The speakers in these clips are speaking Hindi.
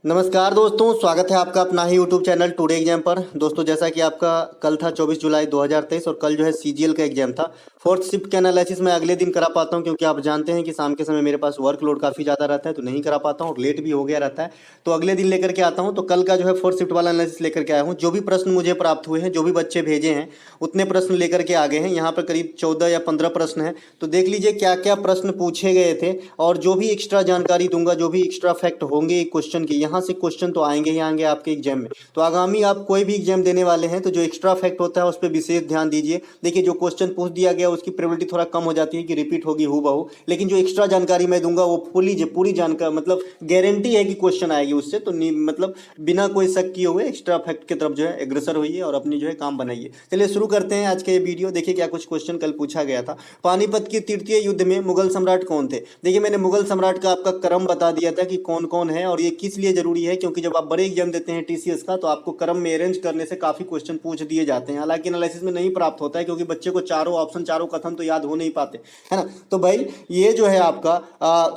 नमस्कार दोस्तों, स्वागत है आपका अपना ही यूट्यूब चैनल टुडे एग्जाम पर। दोस्तों, जैसा कि आपका कल था 24 जुलाई 2023 और कल जो है सीजीएल का एग्जाम था। फोर्थ शिफ्ट के एनालिसिस मैं अगले दिन करा पाता हूं, क्योंकि आप जानते हैं कि शाम के समय मेरे पास वर्कलोड काफ़ी ज़्यादा रहता है, तो नहीं करा पाता हूं और लेट भी हो गया रहता है। तो अगले दिन लेकर के आता हूं। तो कल का जो है फोर्थ शिफ्ट वाला एनालिसिस लेकर के आया हूँ। जो भी प्रश्न मुझे प्राप्त हुए हैं, जो भी बच्चे भेजे हैं, उतने प्रश्न लेकर के आ गए हैं। यहाँ पर करीब 14 या 15 प्रश्न हैं। तो देख लीजिए क्या क्या प्रश्न पूछे गए थे, और जो भी एक्स्ट्रा जानकारी दूंगा, जो भी एक्स्ट्रा फैक्ट होंगे क्वेश्चन के, यहाँ से क्वेश्चन तो आएंगे ही आएंगे आपके एग्जाम में। तो आगामी आप कोई भी एग्जाम देने वाले हैं तो जो एक्स्ट्रा फैक्ट होता है उस पर विशेष ध्यान दीजिए। देखिए, जो क्वेश्चन पूछ दिया गया उसकी प्रोबेबिलिटी थोड़ा कम हो जाती है कि रिपीट होगी हूबहू, लेकिन जो एक्स्ट्रा जानकारी मैं दूंगा वो पूरी जानकारी, मतलब गारंटी है कि क्वेश्चन आएगी उससे। तो मतलब बिना कोई शक किए हुए एक्स्ट्रा फैक्ट की तरफ जो है अग्रसर होइए और अपनी जो है काम बनाइए। चलिए शुरू करते हैं आज के ये वीडियो। देखिए क्या कुछ क्वेश्चन कल पूछा गया था। पानीपत के तृतीय युद्ध में मुगल सम्राट कौन थे? देखिए, मैंने मुगल सम्राट का आपका क्रम बता दिया था कि कौन कौन है, और ये किस लिए जरूरी है, क्योंकि जब आप बड़े एग्जाम देते हैं टीसीएस का तो आपको क्रम में अरेंज करने से काफी क्वेश्चन पूछ दिए जाते हैं। हालांकि एनालिसिस में नहीं प्राप्त होता है, क्योंकि बच्चे को चारों ऑप्शन, चारों कथन तो याद हो नहीं पाते, है ना। तो भाई ये जो है आपका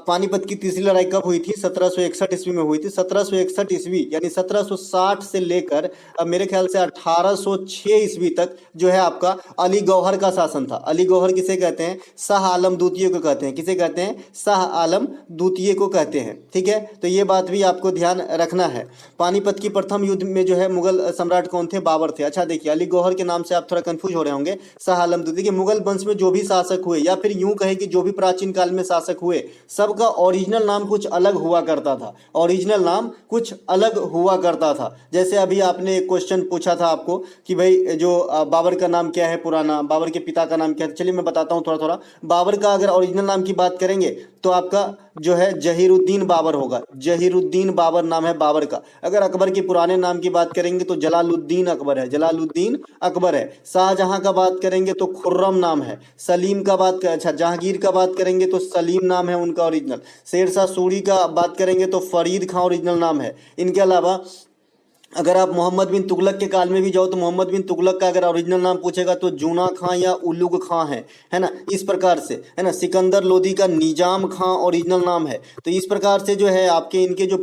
पानीपत की तीसरी लड़ाई कब हुई थी? 1761 ईस्वी में हुई थी। 1761 ईस्वी यानी 1760 से लेकर मेरे ख्याल से 1806 ईस्वी तक जो है आपका अली गौहर का शासन था। अली गौहर किसे कहते हैं? शाह आलम द्वितीय को कहते हैं। किसे कहते हैं? शाह आलम द्वितीय को कहते हैं। ठीक है, तो ये बात भी आपको ध्यान रखना है। पानीपत की प्रथम युद्ध में जो है मुगल सम्राट कौन थे? बाबर थे। अच्छा देखिए, अली गौहर के नाम से आप थोड़ा कंफ्यूज हो रहे होंगे। शाह आलम द्वितीय के मुगल वंश में जो भी शासक हुए, या फिर यूं कहे कि जो भी प्राचीन काल में शासक हुए, सबका ओरिजिनल नाम कुछ अलग हुआ करता था। ओरिजिनल नाम कुछ अलग हुआ करता था। जैसे अभी आपने एक क्वेश्चन पूछा था आपको कि भाई जो बाबर का नाम क्या है पुराना, बाबर के पिता का नाम क्या है। चलिए मैं बताता हूँ थोड़ा थोड़ा। बाबर का अगर ओरिजिनल नाम की बात करेंगे तो आपका जो है जहीरुद्दीन बाबर होगा। जहीरुद्दीन बाबर नाम है बाबर का। अगर अकबर के पुराने नाम की बात करेंगे तो जलालुद्दीन अकबर है। जलालुद्दीन अकबर है। शाहजहां का बात करेंगे तो खुर्रम नाम है। सलीम का बात अच्छा जहांगीर का बात करेंगे तो सलीम नाम है उनका ओरिजिनल। शेरशाह सूरी का बात करेंगे तो फरीद खां ओरिजिनल नाम है। इनके अलावा अगर आप मोहम्मद बिन तुगलक के काल में भी जाओ तो मोहम्मद बिन तुगलक का अगर ओरिजिनल नाम पूछेगा तो जूना खां या उलुग खां है ना, इस प्रकार से, है ना। सिकंदर लोदी का निजाम खां ओरिजिनल नाम है। तो इस प्रकार से जो है आपके इनके जो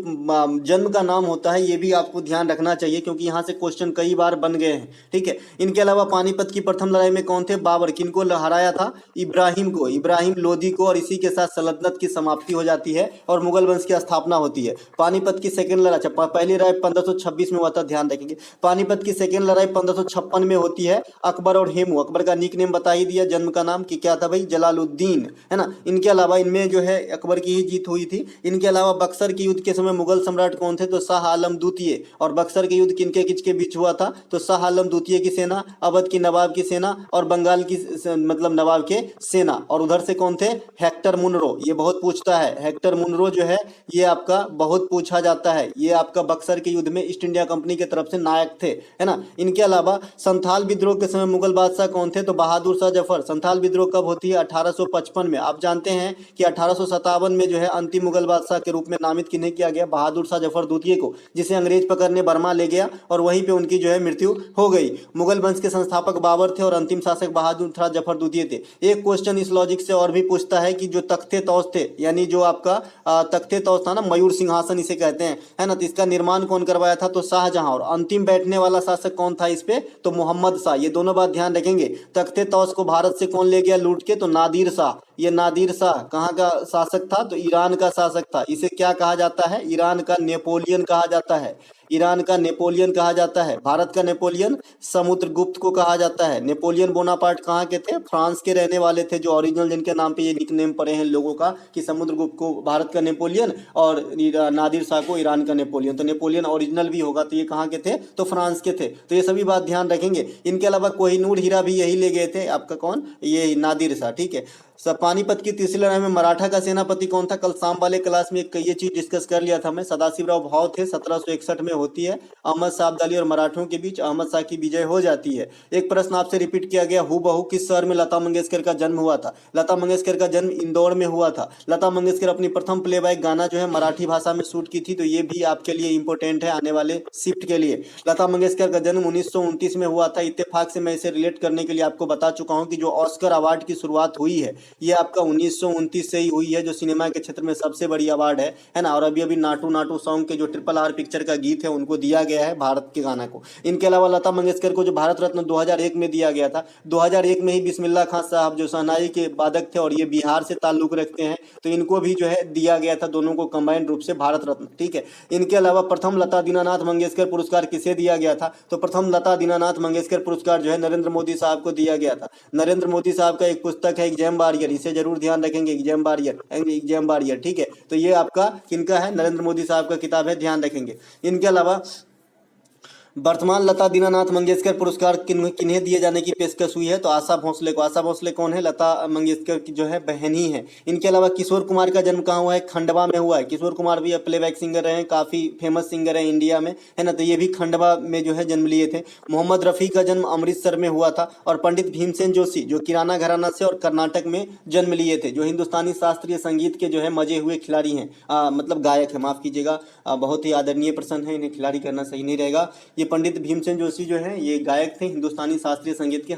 जन्म का नाम होता है ये भी आपको ध्यान रखना चाहिए, क्योंकि यहाँ से क्वेश्चन कई बार बन गए हैं। ठीक है, इनके अलावा पानीपत की प्रथम लड़ाई में कौन थे? बाबर। किनको हराया था? इब्राहिम को, इब्राहिम लोदी को, और इसी के साथ सल्तनत की समाप्ति हो जाती है और मुगल वंश की स्थापना होती है। पानीपत की सेकेंड लड़ाई, पहली लड़ाई 1526 में हुआ था, ध्यान रखेंगे। पानीपत की सेकेंड लड़ाई 1556 में होती है। अकबर और हेमू, अकबर का निक नेम बता ही दिया, जन्म का नाम कि क्या था भाई? जलालुद्दीन, है ना। इनके अलावा इनमें जो है अकबर की ही जीत हुई थी। इनके अलावा बक्सर के युद्ध के समय मुगल सम्राट कौन थे? तो शाह आलम द्वितीय। और बक्सर के युद्ध किनके किसके बीच हुआ था? तो शाह आलम द्वितीय की सेना, अवध की नवाब की सेना और बंगाल की मतलब नवाब के सेना। और उधर से कौन थे? Hector Munro. ये बहुत पूछता है, हेक्टर मुनरो जो है ये आपका बहुत पूछा जाता है। ये आपका बक्सर के युद्ध में ईस्ट इंडिया कंपनी के तरफ से नायक थे, है ना। इनके अलावा संथाल विद्रोह के समय मुगल बादशाह कौन थे? तो बहादुर शाह जफर। संथाल विद्रोह कब होती है? 1855 में। आप जानते हैं कि 1857 में जो है अंतिम मुगल बादशाह के रूप में नामित किन्हें किया गया? बहादुर शाह जफर द्वितीय को, जिसे अंग्रेज पकड़ने बर्मा ले गया और वहीं पे उनकी जो है मृत्यु हो गई। मुगल वंश के संस्थापक बाबर थे और अंतिम शासक बहादुर शाह जफर द्वितीय थे। एक क्वेश्चन इस लॉजिक से और भी पूछता है कि जो तख्ते तौस थे, यानी जो आपका तख्ते तौस था ना, मयूर सिंहासन इसे कहते हैं, है ना, तो इसका निर्माण कौन करवाया था? तो शाहजहां। और अंतिम बैठने वाला शासक कौन था इस पे? तो मोहम्मद शाह। ये दोनों बात ध्यान रखेंगे। तख्ते तौस को भारत से कौन ले गया लूट के? तो नादिर शाह। ये नादिर शाह कहाँ का शासक था? तो ईरान का शासक था। इसे क्या कहा जाता है? ईरान का नेपोलियन कहा जाता है। ईरान का नेपोलियन कहा जाता है। भारत का नेपोलियन समुद्रगुप्त को कहा जाता है। नेपोलियन बोनापार्ट कहाँ के थे? फ्रांस के रहने वाले थे, जो ओरिजिनल जिनके नाम पे ये निकनेम पड़े हैं लोगों का, कि समुद्रगुप्त को भारत का नेपोलियन और नादिर शाह को ईरान का नेपोलियन। तो नेपोलियन ओरिजिनल भी होगा, तो ये कहाँ के थे? तो फ्रांस के थे। तो ये सभी बात ध्यान रखेंगे। इनके अलावा कोहिनूर हीरा भी यही ले गए थे, आपका कौन? ये नादिर शाह। ठीक है। पानीपत की तीसरी लड़ाई में मराठा का सेनापति कौन था? कल शाम वाले क्लास में ये चीज डिस्कस कर लिया था मैं। सदाशिवराव भाव थे। 1761 में होती है। अहमद शाह अब्दाली और मराठों के बीच अहमद शाह की विजय हो जाती है। एक प्रश्न आपसे रिपीट किया गया, हूबहू किस शहर में लता मंगेशकर का जन्म हुआ था? लता मंगेशकर का जन्म इंदौर में हुआ था। लता मंगेशकर अपनी प्रथम प्लेबैक गाना जो है मराठी भाषा में शूट की थी, तो ये भी आपके लिए इंपॉर्टेंट है आने वाले शिफ्ट के लिए। लता मंगेशकर का जन्म 1929 में हुआ था। इत्तेफाक से मैं इसे रिलेट करने के लिए आपको बता चुका हूं कि जो ऑस्कर अवार्ड की शुरुआत हुई है ये आपका 1929 से ही हुई है, जो सिनेमा के क्षेत्र में सबसे बड़ी अवार्ड है ना। और अभी अभी नाटू नाटू सॉन्ग के जो RRR पिक्चर का गीत है उनको दिया गया है भारत के गाना को। इनके अलावा लता मंगेशकर को जो भारत रत्न 2001 में दिया गया था, 2001 में ही बिस्मिल्लाह खान साहब जो शहनाई के वादक थे और ये बिहार से ताल्लुक रखते हैं, तो इनको भी जो है दिया गया था, दोनों को कंबाइंड रूप से भारत रत्न, ठीक है। इनके अलावा प्रथम लता दीनानाथ मंगेशकर पुरस्कार किसे दिया गया था, तो प्रथम लता दीनानाथ मंगेशकर पुरस्कार जो है नरेंद्र मोदी साहब को दिया गया था। नरेंद्र मोदी साहब का एक पुस्तक है एग्जाम वॉरियर, इसे जरूर ध्यान रखेंगे, एग्जाम वॉरियर, ठीक है। तो ये आपका किनका है, नरेंद्र मोदी साहब का किताब है, ध्यान रखेंगे। इनके अलावा वर्तमान लता दीनानाथ मंगेशकर पुरस्कार किन्हें दिए जाने की पेशकश हुई है, तो आशा भोसले को। आशा भोसले कौन है, लता मंगेशकर की जो है बहन ही है। इनके अलावा किशोर कुमार का जन्म कहाँ हुआ है, खंडवा में हुआ है। किशोर कुमार भी प्लेबैक सिंगर रहे हैं, काफ़ी फेमस सिंगर हैं इंडिया में, है ना, तो ये भी खंडवा में जो है जन्म लिए थे। मोहम्मद रफ़ी का जन्म अमृतसर में हुआ था। और पंडित भीमसेन जोशी जो किराना घराना से और कर्नाटक में जन्म लिए थे, जो हिंदुस्तानी शास्त्रीय संगीत के जो है मजे हुए खिलाड़ी हैं, मतलब गायक है, माफ़ कीजिएगा, बहुत ही आदरणीय पर्सन है, इन्हें खिलाड़ी करना सही नहीं रहेगा। ये पंडित भीमसेन जोशी जो है ये गायक थे हिंदुस्तानी शास्त्रीय संगीत के।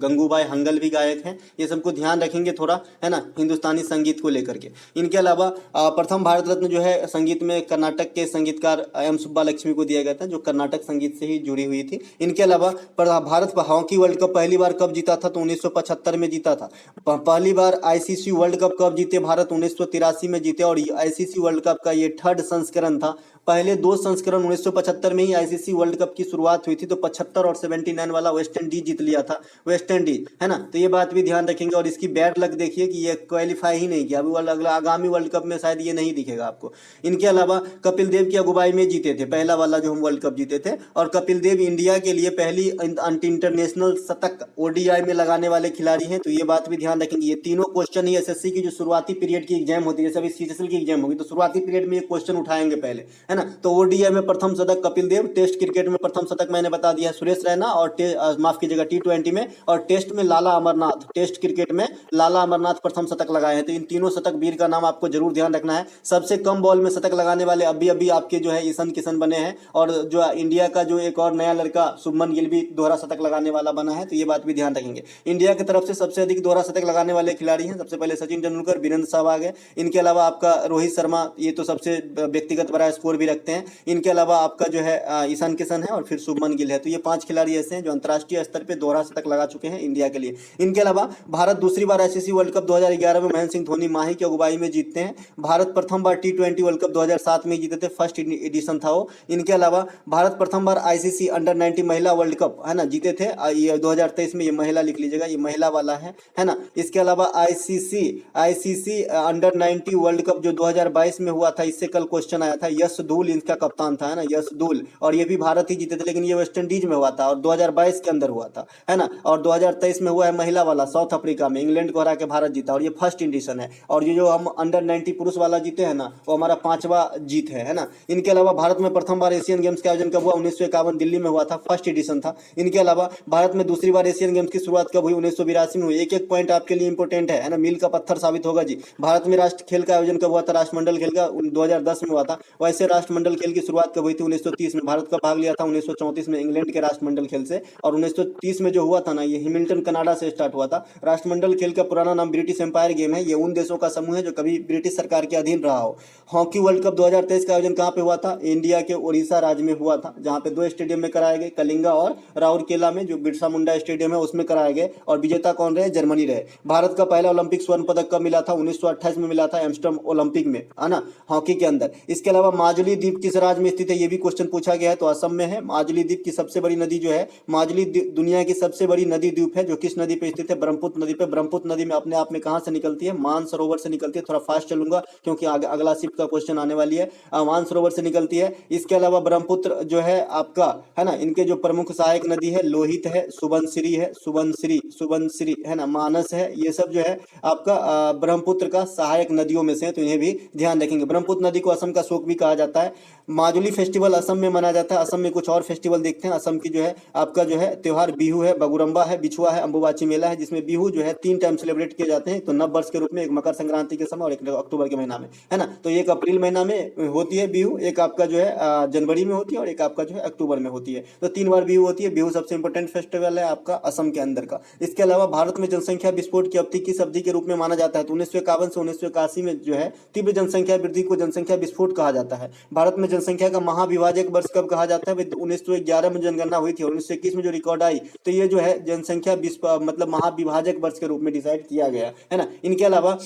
गंगूबाई हंगल भी गायक हैं, ये सबको ध्यान रखेंगे थोड़ा, है ना, हिंदुस्तानी संगीत को लेकर के। इनके अलावा प्रथम भारत रत्न जो है संगीत में कर्नाटक के संगीतकार एम सुब्बा लक्ष्मी को दिया गया था, जो कर्नाटक संगीत से ही जुड़ी हुई थी। इनके अलावा भारत हॉकी वर्ल्ड कप पहली बार कब जीता था, तो 1975 में जीता था। पहली बार आईसीसी वर्ल्ड कप कब जीते भारत, 1983 में जीते। और आईसीसी वर्ल्ड कप का ये 3rd संस्करण था। पहले 2 संस्करण 1975 में ही आईसीसी वर्ल्ड कप की शुरुआत हुई थी, तो 75 और 79 वाला वेस्ट इंडीज जीत लिया था, वेस्ट इंडीज, है ना, तो ये बात भी ध्यान रखेंगे। और इसकी बैड लक देखिए कि ये क्वालिफाई ही नहीं किया, अभी अगला आगामी वर्ल्ड कप में शायद ये नहीं दिखेगा आपको। इनके अलावा कपिल देव की अगुवाई में जीते थे पहला वाला जो हम वर्ल्ड कप जीते थे। और कपिल देव इंडिया के लिए पहली इंटरनेशनल शतक ओडीआई में लगाने वाले खिलाड़ी हैं, तो ये बात भी ध्यान रखेंगे। ये तीनों क्वेश्चन ही एसएससी की जो शुरुआती पीरियड की एग्जाम होती है, जैसे अभी सीजीएल की एग्जाम होगी, तो शुरुआती पीरियड में ये क्वेश्चन उठाएंगे पहले, है ना। तो ओडीआई में प्रथम शतक कपिल देव, टेस्ट क्रिकेट में प्रथम शतक मैंने बता दिया सुरेश रैना, और माफ कीजिएगा T20 में, और टेस्ट में लाला अमरनाथ, टेस्ट क्रिकेट में लाला अमरनाथ प्रथम शतक लगाए हैं। तो इन तीनों शतक वीर का नाम आपको जरूर ध्यान रखना है। सबसे कम बॉल में शतक लगाने वाले अभी अभी आपके जो है ईशान किशन बने हैं, और जो इंडिया का जो एक और नया लड़का शुभमन गिल भी दोहरा शतक लगाने वाला बना है, तो ये बात भी ध्यान रखेंगे। इंडिया की तरफ से सबसे अधिक दोहरा शतक लगाने वाले खिलाड़ी हैं, सबसे पहले सचिन तेंदुलकर, वीरेंद्र सहवाग है। इनके अलावा आपका रोहित शर्मा, ये तो सबसे व्यक्तिगत बड़ा स्कोर भी रखते हैं। इनके अलावा आपका जो है ईशान किशन है, और फिर शुभमन गिल है। तो ये 5 खिलाड़ी ऐसे हैं जो अंतर्राष्ट्रीय स्तर पे दोहरा शतक लगा चुके हैं इंडिया के लिए। इनके अलावा भारत दूसरी बार आईसीसी वर्ल्ड कप 2011 में महेंद्र सिंह धोनी माही की अगुवाई में जीतते हैं। भारत प्रथम बार T20 वर्ल्ड कप 2007 में जीते थे, फर्स्ट एडिशन था वो। इनके अलावा भारत प्रथम बार आईसीसी अंडर 19 महिला वर्ल्ड कप, है ना, जीते थे। ये 2023 में, ये महिला लिख लीजिएगा, ये महिला वाला है ना। इसके अलावा आईसीसी अंडर 19 वर्ल्ड कप जो 2022 में हुआ था, इससे कल क्वेश्चन आया था, यश धूल इनका कप्तान था, है ना, यश धूल, और ये भी भारत ही जीते थे, लेकिन ये वेस्ट इंडीज में हुआ था और 2022 के अंदर हुआ था, है ना। और 2023 में हुआ है महिला वाला, साउथ अफ्रीका में, इंग्लैंड को हरा के भारत जीता, और ये फर्स्ट एडिशन है। और ये जो हम अंडर 19 पुरुष वाला जीते हैं ना, वो हमारा 5वां जीत है ना। इनके अलावा भारत में प्रथम बार एशियन गेम्स का आयोजन कब हुआ, 1951 दिल्ली में हुआ था, फर्स्ट एडिशन था। इनके अलावा भारत में दूसरी बार एशियन गेम्स की शुरुआत कब हुई, 1982 में हुई। एक पॉइंट आपके लिए इंपॉर्टेंट है ना, मील का पत्थर साबित होगा जी। भारत में राष्ट्र खेल का आयोजन कब हुआ था, राष्ट्रमंडल खेल का 2010 में हुआ था। वैसे राष्ट्रमंडल खेल की शुरुआत कब हुई थी, 1930 में। भारत का भाग लिया था 1934 में इंग्लैंड के राष्ट्रमंडल खेल से, और 1930 में जो हुआ था ना, ये हिमिल्टन कनाडा से स्टार्ट हुआ था। राष्ट्रमंडल खेल का पुराना नाम ब्रिटिश एम्पायर गेम है। ये उन देशों का समूह है जो कभी ब्रिटिश सरकार के अधीन रहा हो। हॉकी वर्ल्ड कप 2023 का आयोजन कहाँ पे हुआ था, इंडिया के उड़ीसा राज्य में हुआ था, जहाँ पे 2 स्टेडियम में कराए गए, कलिंगा और राउरकेला में जो बिरसा मुंडा स्टेडियम है उसमें कराए गए। और विजेता कौन रहे, जर्मनी रहे। भारत का पहला ओलंपिक स्वर्ण पदक कब मिला था, 1928 में मिला था, एम्स्टर्डम ओलंपिक में, है ना, हॉकी के अंदर। इसके अलावा माजुली द्वीप किस राज्य में स्थित है, ये भी क्वेश्चन पूछा गया है, तो असम में है। माजुली द्वीप की सबसे बड़ी नदी जो है, माजुली दुनिया की सबसे बड़ी नदी द्वीप है, जो किस नदी पे स्थित है, ब्रह्मपुत्र नदी पे। ब्रह्मपुत्र नदी में अपने आप में कहां से निकलती है, मानसरोवर से निकलती है। थोड़ा फास्ट चलूंगा क्योंकि अगला शिफ्ट का क्वेश्चन आने वाली है। मानसरोवर से निकलती है। इसके अलावा ब्रह्मपुत्र जो है आपका, है ना, इनके जो प्रमुख सहायक नदी है, लोहित है, सुबनसिरी है, सुबनसिरी है ना, मानस है, ये सब जो है आपका ब्रह्मपुत्र का सहायक नदियों में से है, तो इन्हें भी ध्यान रखेंगे। ब्रह्मपुत्र नदी को असम का शोक भी कहा जाता है। माजुली फेस्टिवल असम में मनाया जाता है। असम में कुछ और फेस्टिवल देखते हैं। असम की जो है आपका जो है त्योहार बिहू है, बगुरम्बा है, बिछुआ है, अम्बुबाची मेला है, जिसमें बिहू जो है 3 टाइम सेलिब्रेट किए जाते हैं। तो नव वर्ष के रूप में, एक मकर संक्रांति के समय और एक अक्टूबर के महीना में, है ना। तो एक अप्रैल महीना में होती है बिहू, एक आपका जो है जनवरी में होती है और एक आपका जो है अक्टूबर में होती है। तो 3 बार बिहू होती है। बिहू सबसे इंपॉर्टेंट फेस्टिवल है आपका असम के अंदर का। इसके अलावा भारत में जनसंख्या विस्फोट की अवधि किस अवधि के रूप में माना जाता है? तो 1951 से 1981 में जो है तीव्र जनसंख्या वृद्धि को जनसंख्या विस्फोट कहा जाता है। भारत में जनसंख्या का महाविभाजक वर्ष कब कहा जाता है? 1911 में जनगणना हुई थी और 1921 में जो रिकॉर्ड आई, तो ये जो है जनसंख्या मतलब महाविभाजक वर्ष के रूप में डिसाइड किया गया, है ना। इनके अलावा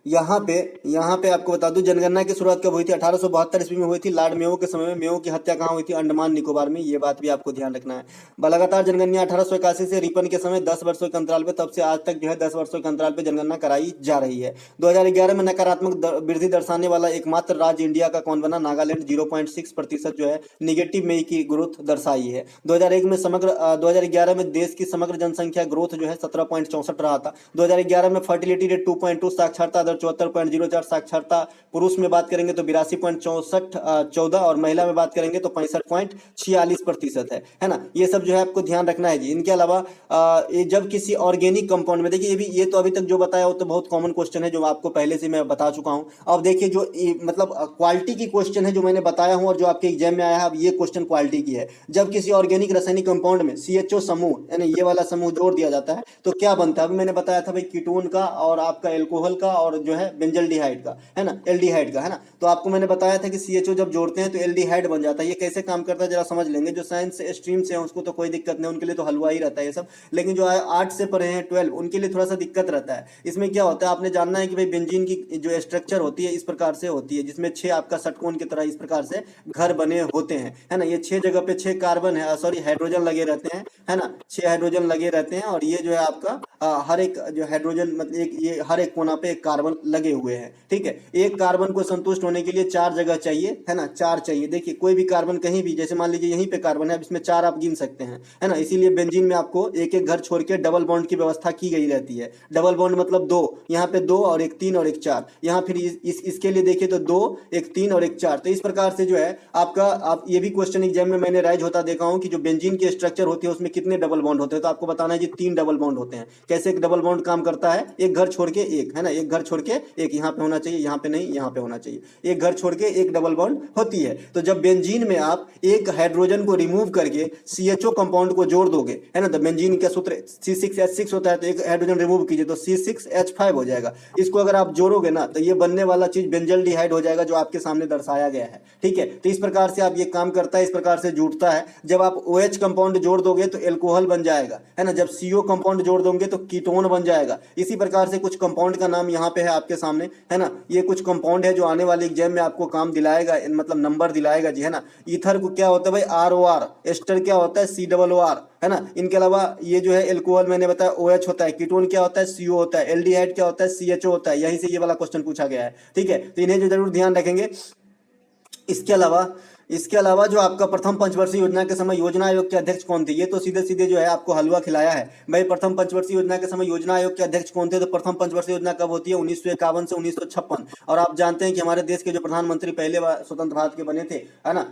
यहाँ पे आपको बता दूं, जनगणना की शुरुआत कब हुई थी? 1872 ईस्वी में हुई थी। लॉर्ड मेयो के समय में। मेयो की हत्या कहाँ हुई थी? अंडमान निकोबार में। ये बात भी आपको ध्यान रखना है। लगातार जनगणना 1881 से रिपन के समय 10 वर्षों के अंतराल पे, तब से आज तक जो है 10 वर्षों के अंतराल पे जनगणना कराई जा रही है। 2011 में नकारात्मक वृद्धि दर्शाने वाला एकमात्र राज्य इंडिया का कौन बना? नागालैंड 0.6% जो है निगेटिव में की ग्रोथ दर्शाई है। 2011 में देश की समग्र जनसंख्या ग्रोथ जो है 17.64 रहा था। 2011 में फर्टिलिटी रेट 2.2, साक्षरता 74.04, साक्षरता पुरुष में बात करेंगे तो 82.64 और महिला में बात करेंगे तो 65.46% है ना। ये सब जो है आपको ध्यान रखना है जी। इनके अलावा ये जब किसी ऑर्गेनिक कंपाउंड में, देखिए ये तो अभी तक जो बताया वो तो बहुत कॉमन क्वेश्चन है, जो आपको पहले से मैं बता चुका हूं। अब देखिए जो मतलब क्वालिटी की क्वेश्चन है जो मैंने बताया हूं और जो आपके एग्जाम में आया है, अब ये क्वेश्चन क्वालिटी की है। जब किसी ऑर्गेनिक रासायनिक कंपाउंड में CHO समूह यानी ये वाला समूह जोड़ दिया जाता है तो क्या बनता है? अभी मैंने बताया था भाई, कीटोन का और आपका एल्कोहल का और जो है बेंजल्डिहाइड का, है ना, एल्डिहाइड का, है ना। तो आपको मैंने बताया था कि CHO जब जोड़ते हैं तो एल्डिहाइड बन जाता है। ये कैसे काम करता है जरा समझ लेंगे। जो साइंस स्ट्रीम से है उसको तो कोई दिक्कत नहीं, उनके लिए तो हलवा ही रहता है ये सब। लेकिन जो आर्ट से पढ़े हैं 12, उनके लिए थोड़ा सा दिक्कत रहता है। इसमें क्या होता है आपने जानना है कि भाई बेंजीन की जो स्ट्रक्चर होती है इस प्रकार से होती है, जिसमें 6 आपका षटकोण की तरह इस प्रकार से घर बने होते हैं, है ना। ये 6 जगह पे 6 कार्बन है, सॉरी हाइड्रोजन लगे रहते हैं, है ना। 6 हाइड्रोजन लगे रहते हैं और ये जो है आपका हर एक जो हाइड्रोजन मतलब ये हर एक कोना पे एक कार्बन लगे हुए हैं, ठीक है। एक कार्बन को संतुष्ट होने के लिए 4 जगह चाहिए, है ना, 4 चाहिए। देखिए कोई भी कार्बन कहीं भी, जैसे मान लीजिए यहीं पे कार्बन है, अब इसमें 4 आप गिन सकते हैं, है ना। इसीलिए बेंजीन में आपको एक एक घर छोड़ के डबल बॉन्ड की व्यवस्था की गई रहती है। डबल बॉन्ड मतलब 2, यहाँ पे 2 और एक 3 और एक 4, यहाँ फिर इसके लिए देखिए तो 2 एक 3 और एक 4। तो इस प्रकार से जो है आपका, आप ये भी क्वेश्चन एग्जाम में मैंने राइज होता देखा हूं कि जो बेंजीन की स्ट्रक्चर होती है उसमें कितने डबल बॉन्ड होते हैं, तो आपको बताना है जी 3 डबल बॉन्ड होते हैं। कैसे एक डबल बॉन्ड काम करता है? एक घर छोड़ के एक, है ना, एक घर छोड़ के एक, यहाँ पे होना चाहिए, यहाँ पे नहीं, यहाँ पे होना चाहिए। एक घर छोड़ के एक डबल बॉन्ड होती है। तो जब बेंजीन में आप एक हाइड्रोजन को रिमूव करके CHO कंपाउंड को जोड़ दोगे, है ना, तो बेंजीन का सूत्र C6H6 होता है, तो एक हाइड्रोजन रिमूव कीजिए तो C6H5 हो जाएगा। इसको अगर आप जोड़ोगे ना तो ये बनने वाला चीज बेंजल्डिहाइड हो जाएगा, जो आपके सामने दर्शाया गया है, ठीक है। तो इस प्रकार से आप ये काम करता है, इस प्रकार से जुड़ता है। जब आप OH कंपाउंड जोड़ दोगे तो एल्कोहल बन जाएगा, है ना। जब CO कंपाउंड जोड़ दोगे तो कीटोन बन जाएगा। इसी प्रकार से कुछ कंपाउंड का नाम यहाँ पे है आपके सामने, है ना। ये कुछ कंपाउंड है जो आने वाले एग्जाम में आपको काम दिलाएगा, मतलब नंबर दिलाएगा जी, है ना। ईथर को क्या होता है भाई? ROR। एस्टर क्या होता है? COR, है ना। इनके अलावा ये जो है एल्कोहल मैंने बताया OH होता है, कीटोन क्या होता है? CO होता है, एल्डिहाइड क्या होता है? CHO होता है। यहीं से ये वाला क्वेश्चन पूछा गया है, ठीक है। तो इन्हें जो जरूर ध्यान रखेंगे। इसके अलावा जो आपका प्रथम पंचवर्षीय योजना के समय योजना आयोग के अध्यक्ष कौन थे? ये तो सीधे सीधे जो है आपको हलवा खिलाया है भाई। प्रथम पंचवर्षीय योजना के समय योजना आयोग के अध्यक्ष कौन थे? तो प्रथम पंचवर्षीय योजना कब होती है? 1951 से 1956। और आप जानते हैं कि हमारे देश के जो प्रधानमंत्री पहले बार स्वतंत्र भारत के बने थे, है ना,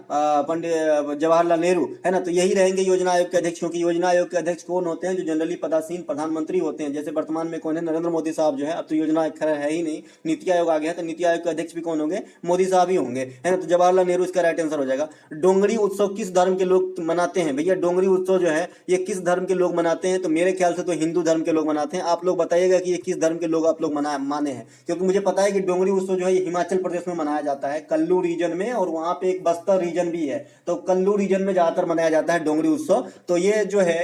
पंडित जवाहरलाल नेहरू, है ना। तो यही रहेंगे योजना आयोग के अध्यक्ष, क्योंकि योजना आयोग के अध्यक्ष कौन होते हैं? जो जनरली पदासीन प्रधानमंत्री होते हैं। जैसे वर्तमान में कौन है? नरेंद्र मोदी साहब जो है। अब तो योजना आयोग खैर है ही नहीं, नीति आयोग आ गया है, तो नीति आयोग के अध्यक्ष भी कौन होंगे? मोदी साहब ही होंगे, है ना। तो जवाहरलाल नेहरू इसका राइट आंसर हो जाएगा। डोंगरी उत्सव किस धर्म के लोग मनाते हैं? भैया डोंगरी उत्सव जो है ये किस धर्म के लोग मनाते हैं? तो मेरे ख्याल से तो हिंदू धर्म के लोग मनाते हैं। आप लोग बताइएगा कि ये किस धर्म के लोग आप लोग माने हैं, क्योंकि मुझे पता है कि डोंगरी उत्सव जो है ये हिमाचल प्रदेश में मनाया जाता है, कल्लू रीजन में, और वहां पे एक बस्तर रीजन भी है। तो कल्लू रीजन में ज्यादातर मनाया जाता है डोंगरी उत्सव। तो ये जो है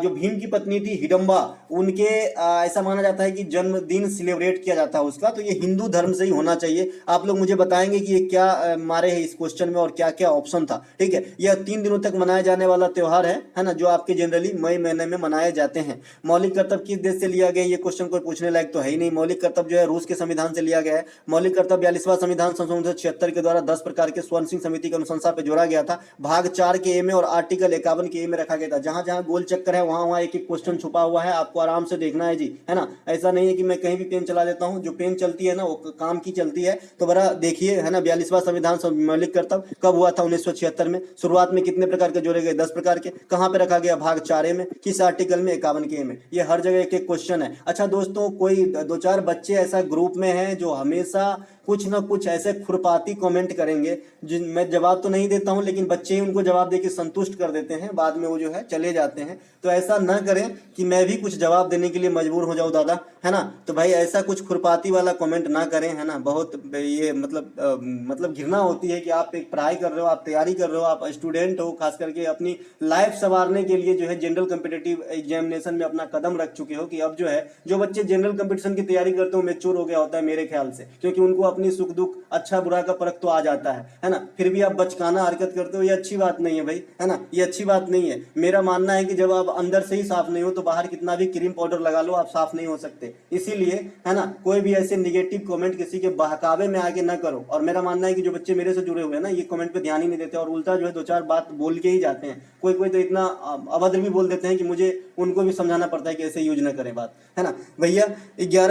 जो भीम की पत्नी थी हिडम्बा, उनके ऐसा माना जाता है कि जन्मदिन सेलिब्रेट किया जाता है उसका। तो ये हिंदू धर्म से ही होना चाहिए। आप लोग मुझे बताएंगे कि ये क्या मारे हैं इस क्वेश्चन में और क्या क्या ऑप्शन था, ठीक है। यह 3 दिनों तक मनाया जाने वाला त्योहार है ना, जो आपके जनरली मई महीने में मनाए जाते हैं। मौलिक कर्तव्य किस देश से लिया गया? ये क्वेश्चन कोई पूछने लायक तो है ही नहीं। मौलिक कर्तव्य जो है रूस के संविधान से लिया गया है। मौलिक कर्तव्य 42वां संविधान संशोधन 1976 के द्वारा 10 प्रकार के स्वर्ण सिंह समिति की अनुशंसा पे जोड़ा गया था। भाग 4 के ए में और आर्टिकल 51 के ए में रखा गया था। जहां जहां गोल चक्कर है वहां वहां एक एक क्वेश्चन छुपा हुआ है, आपको आराम से देखना है जी, है ना। ऐसा नहीं है कि मैं कहीं भी पेन चला देता हूं, जो पेन चलती है ना वो काम की चलती है। तो बड़ा देखिए, है ना। 42वां संविधान मौलिक कर्तव्य कब हुआ था 1976 में? शुरुआत में कितने प्रकार के जोड़े गए? 10 प्रकार के। कहाँ पे रखा गया? भाग 4A में। किस आर्टिकल में? 51 के में। ये हर जगह एक एक क्वेश्चन है। अच्छा दोस्तों, कोई दो चार बच्चे ऐसा ग्रुप में हैं जो हमेशा कुछ ना कुछ ऐसे खुरपाती कमेंट करेंगे जिन मैं जवाब तो नहीं देता हूं, लेकिन बच्चे ही उनको जवाब देके संतुष्ट कर देते हैं, बाद में वो जो है चले जाते हैं। तो ऐसा ना करें कि मैं भी कुछ जवाब देने के लिए मजबूर हो जाऊं दादा, है ना। तो भाई ऐसा कुछ खुरपाती वाला कमेंट ना करें, है ना। बहुत ये मतलब घृणा होती है कि आप एक पढ़ाई कर रहे हो, आप तैयारी कर रहे हो, आप स्टूडेंट हो, खास करके अपनी लाइफ संवारने के लिए जो है जनरल कॉम्पिटिटिव एग्जामिनेशन में अपना कदम रख चुके हो कि अब जो है जो बच्चे जनरल कॉम्पिटिशन की तैयारी करते हो मेच्योर हो गया होता है मेरे ख्याल से, क्योंकि उनको अपनी सुख दुख अच्छा बुरा का परख तो आ जाता है ना। फिर भी आप बचकाना हरकत करते हो, ये अच्छी बात नहीं है भाई, है ना। ये अच्छी बात नहीं है। मेरा मानना है कि जब आप अंदर से ही साफ नहीं हो तो बाहर कितना भी क्रीम पाउडर लगा लो, आप साफ नहीं हो सकते। इसीलिए, है ना, कोई भी ऐसे निगेटिव कमेंट किसी के बहकावे में आके ना करो। और मेरा मानना है कि जो बच्चे मेरे से जुड़े हुए हैं ना, ये कमेंट पे ध्यान ही नहीं देते और उल्टा जो है दो चार बात बोल के ही जाते हैं। कोई कोई तो इतना अभद्र भी बोल देते हैं कि मुझे उनको भी समझाना पड़ता है कि ऐसे यूज ना करें बात, है ना। भैया 11वां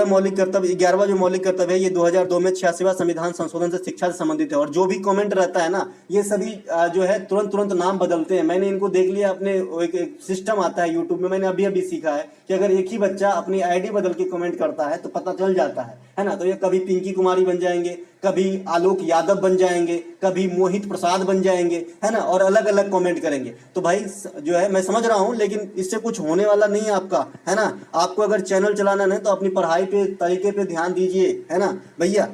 जो मौलिक कर्तव्य है ये 2002 में 86वां संविधान संशोधन से शिक्षा से संबंधित है। और जो भी कमेंट रहता है ना, ये सभी जो है तुरंत नाम बदलते हैं। मैंने इनको देख लिया, अपने एक सिस्टम आता है यूट्यूब में, मैंने अभी सीखा है कि अगर एक ही बच्चा अपनी आईडी बदल के कमेंट करता है तो पता चल जाता है ना। तो ये कभी पिंकी कुमारी बन जाएंगे, कभी आलोक यादव बन जाएंगे, कभी मोहित प्रसाद बन जाएंगे, है ना, और अलग अलग कमेंट करेंगे। तो भाई जो है मैं समझ रहा हूं, लेकिन इससे कुछ होने वाला नहीं है आपका, है ना। आपको अगर चैनल चलाना नहीं तो अपनी पढ़ाई पे तरीके पे ध्यान दीजिए, है ना भैया।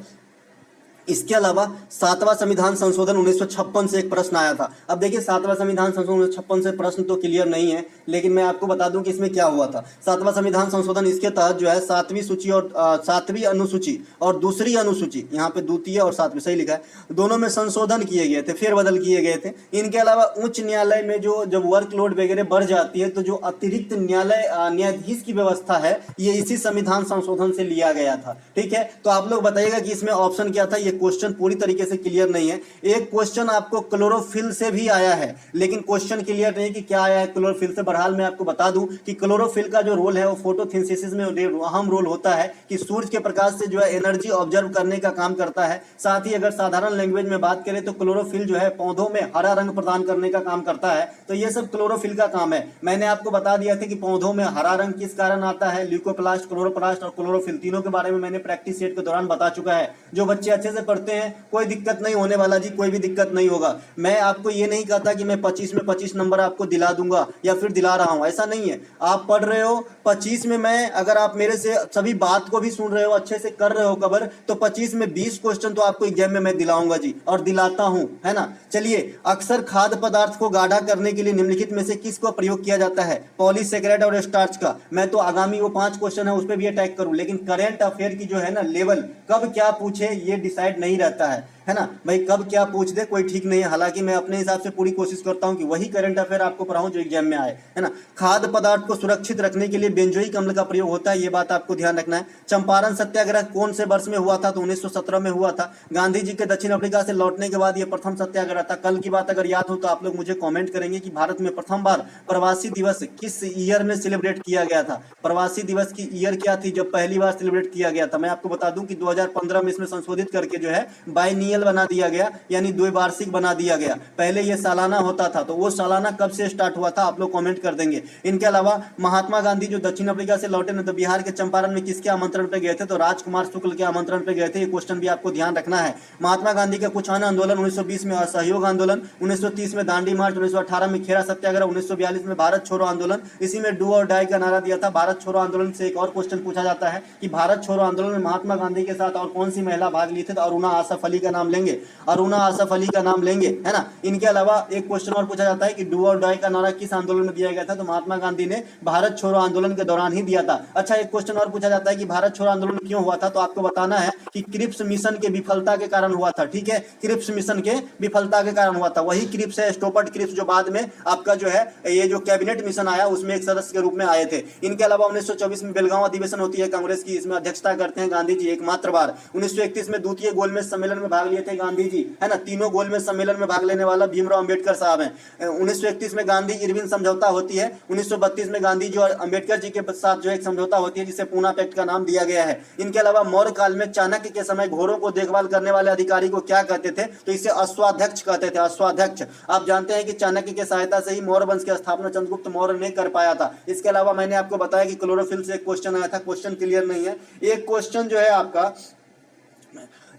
इसके अलावा 7वां संविधान संशोधन 1956 से एक प्रश्न आया था। अब देखिए 7वां संविधान संशोधन 1956 से प्रश्न तो क्लियर नहीं है, लेकिन मैं आपको बता दूं कि इसमें क्या हुआ था। 7वां संविधान संशोधन, इसके तहत जो है 7वीं सूची और 7वीं अनुसूची और दूसरी अनुसूची, यहाँ पे द्वितीय और 7वीं सही लिखा है, दोनों में संशोधन किए गए थे, फेरबदल किए गए थे। इनके अलावा उच्च न्यायालय में जो जब वर्कलोड वगैरह बढ़ जाती है तो जो अतिरिक्त न्यायाधीश की व्यवस्था है ये इसी संविधान संशोधन से लिया गया था। ठीक है, तो आप लोग बताइएगा कि इसमें ऑप्शन क्या था। क्वेश्चन पूरी तरीके से क्लियर नहीं है। एक क्वेश्चन आपको क्लोरोफिल से भी आया है, लेकिन क्वेश्चन क्लियर नहीं कि क्या आया है क्लोरोफिल से। बहरहाल मैं आपको बता दूं कि क्लोरोफिल का जो रोल है वो फोटोसिंथेसिस में अहम रोल होता है कि सूरज के प्रकाश से जो है एनर्जी ऑब्जर्व करने का काम करता है। साथ ही अगर साधारण लैंग्वेज में बात करें तो क्लोरोफिल जो है पौधों में हरा रंग प्रदान करने का काम करता है। तो ये सब क्लोरोफिल का काम है। मैंने आपको बता दिया था कि पौधों में हरा रंग किस कारण आता है। ल्यूकोप्लास्ट, क्लोरोप्लास्ट और क्लोरोफिल तीनों के बारे में मैंने प्रैक्टिस सेट के दौरान बता चुका है। जो बच्चे अच्छे से पढ़ते हैं कोई दिक्कत नहीं होने वाला जी, कोई भी दिक्कत नहीं होगा। मैं आपको ये नहीं कहता कि मैं 25 में 25 नंबर आपको दिला दूंगा या फिर दिला रहा हूं, ऐसा नहीं है। आप पढ़ रहे हो 25 में, मैं अगर आप मेरे से सभी बात को भी सुन रहे हो, अच्छे से कर रहे हो कवर, तो 25 में 20 क्वेश्चन तो आपको एग्जाम में मैं दिलाऊंगा जी, और दिलाता हूं, है ना। चलिए, अक्सर खाद्य पदार्थ को गाढ़ा करने के लिए निम्नलिखित में से किसको प्रयोग किया जाता है? पॉलीसेकेराइड और स्टार्च का। मैं तो आगामी वो 5 क्वेश्चन है उस पर भी अटैक करूं, लेकिन करंट अफेयर की जो है ना लेवल, कब क्या पूछे ये डिसाइड नहीं रहता है ना भाई। कब क्या पूछ दे कोई ठीक नहीं है। हालांकि मैं अपने हिसाब से पूरी कोशिश करता हूं कि वही करंट अफेयर आपको पढ़ाऊं जो एग्जाम में आए, है ना। खाद्य पदार्थ को सुरक्षित रखने के लिए बेंजोइक अम्ल का प्रयोग होता है, ये बात आपको ध्यान रखना है। चंपारण सत्याग्रह कौन से वर्ष में हुआ था? तो 1917 में हुआ था। गांधी जी के दक्षिण अफ्रीका से लौटने के बाद यह प्रथम सत्याग्रह था। कल की बात अगर याद हो तो आप लोग मुझे कॉमेंट करेंगे कि भारत में प्रथम बार प्रवासी दिवस किस ईयर में सेलिब्रेट किया गया था। प्रवासी दिवस की ईयर क्या थी जब पहली बार सेलिब्रेट किया गया था? मैं आपको बता दूं कि 2015 में इसमें संशोधित करके जो है बाइनियल बना दिया गया, यानी द्विवार्षिक बना दिया गया। पहले ये सालाना होता था, तो वो सालाना कब से स्टार्ट हुआ था आप लोग कमेंट कर देंगे। इनके अलावा महात्मा गांधी जो दक्षिण अफ्रीका से लौटे ना, तो बिहार के चंपारण में किसके आमंत्रण पे गए थे? तो राजकुमार शुक्ल के आमंत्रण पे गए थे। ये क्वेश्चन भी आपको ध्यान रखना है। महात्मा गांधी का कुछ अन्य आंदोलन 1920 में असहयोग आंदोलन, 1930 में दांडी मार्च, 1918 में खेरा सत्याग्रह, 1942 में भारत छोड़ो आंदोलन। इसी में डू और डाई का नारा दिया था। भारत छोड़ो आंदोलन से एक और क्वेश्चन पूछा जाता है कि भारत छोड़ो आंदोलन में महात्मा गांधी के साथ और कौन सी महिला भाग ली थी? तो अरुणा आसफ अली का नाम लेंगे, अरुणा आसफ अली का नाम लेंगे, है ना। इनके अलावा एक क्वेश्चन और पूछा जाता है कि डू और डाई का नारा किस आंदोलन में दिया गया था? तो महात्मा गांधी ने भारत छोड़ो आंदोलन के दौरान ही दिया था। अच्छा, एक क्वेश्चन और पूछा जाता है कि भारत छोड़ो आंदोलन क्यों हुआ था? तो आपको बताना है कि क्रिप्स मिशन के विफलता के कारण हुआ था। ठीक है, क्रिप्स मिशन के विफलता के कारण हुआ था। वही क्रिप्स है, स्टोपर्ट क्रिप्स, जो बाद में आपका जो है ये जो कैबिनेट मिशन आया उसमें एक सदस्य के रूप में आए थे। इनके अलावा 1924 में बेलगांव अधिवेशन होती है कांग्रेस की, इसमें अध्यक्षता करते हैं गांधी जी एकमात्र बार। 1931 में द्वितीय गोलमेज सम्मेलन में भाग लिए थे गांधी जी, है ना। तीनों गोलमेज सम्मेलन में भाग लेने वाला भीमराव अम्बेडकर साहब हैं। 1931 में गांधी इरविन समझौता होती है। 1932 में गांधी जी और अम्बेडकर जी के साथ जो एक समझौता होती है जिसे पूना पैक्ट का नाम दिया गया है। इनके अलावा मौर्य काल में चाणक्य के समय घोड़ों को देखभाल करने वाले अधिकारी को क्या कहते थे, तो इसे अश्वाध्यक्ष कहते थे, अश्वाध्यक्ष। आप जानते हैं कि चाणक्य की सहायता से ही मौर्य वंश की स्थापना चंद्रगुप्त मौर्य ने कर पाया था। इसके अलावा मैंने आपको बताया कि क्लोरोफिल से एक क्वेश्चन आया था, क्वेश्चन क्लियर नहीं है। एक क्वेश्चन जो है आपका,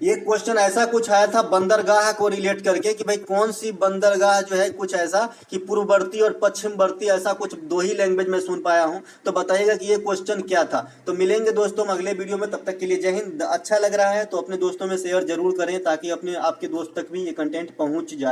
एक क्वेश्चन ऐसा कुछ आया था बंदरगाह को रिलेट करके कि भाई कौन सी बंदरगाह जो है, कुछ ऐसा कि पूर्ववर्ती और पश्चिमवर्ती, ऐसा कुछ दो ही लैंग्वेज में सुन पाया हूं, तो बताइएगा कि ये क्वेश्चन क्या था। तो मिलेंगे दोस्तों हम अगले वीडियो में, तब तक के लिए जय हिंद। अच्छा लग रहा है तो अपने दोस्तों में शेयर जरूर करें ताकि अपने आपके दोस्त तक भी ये कंटेंट पहुंच जाए।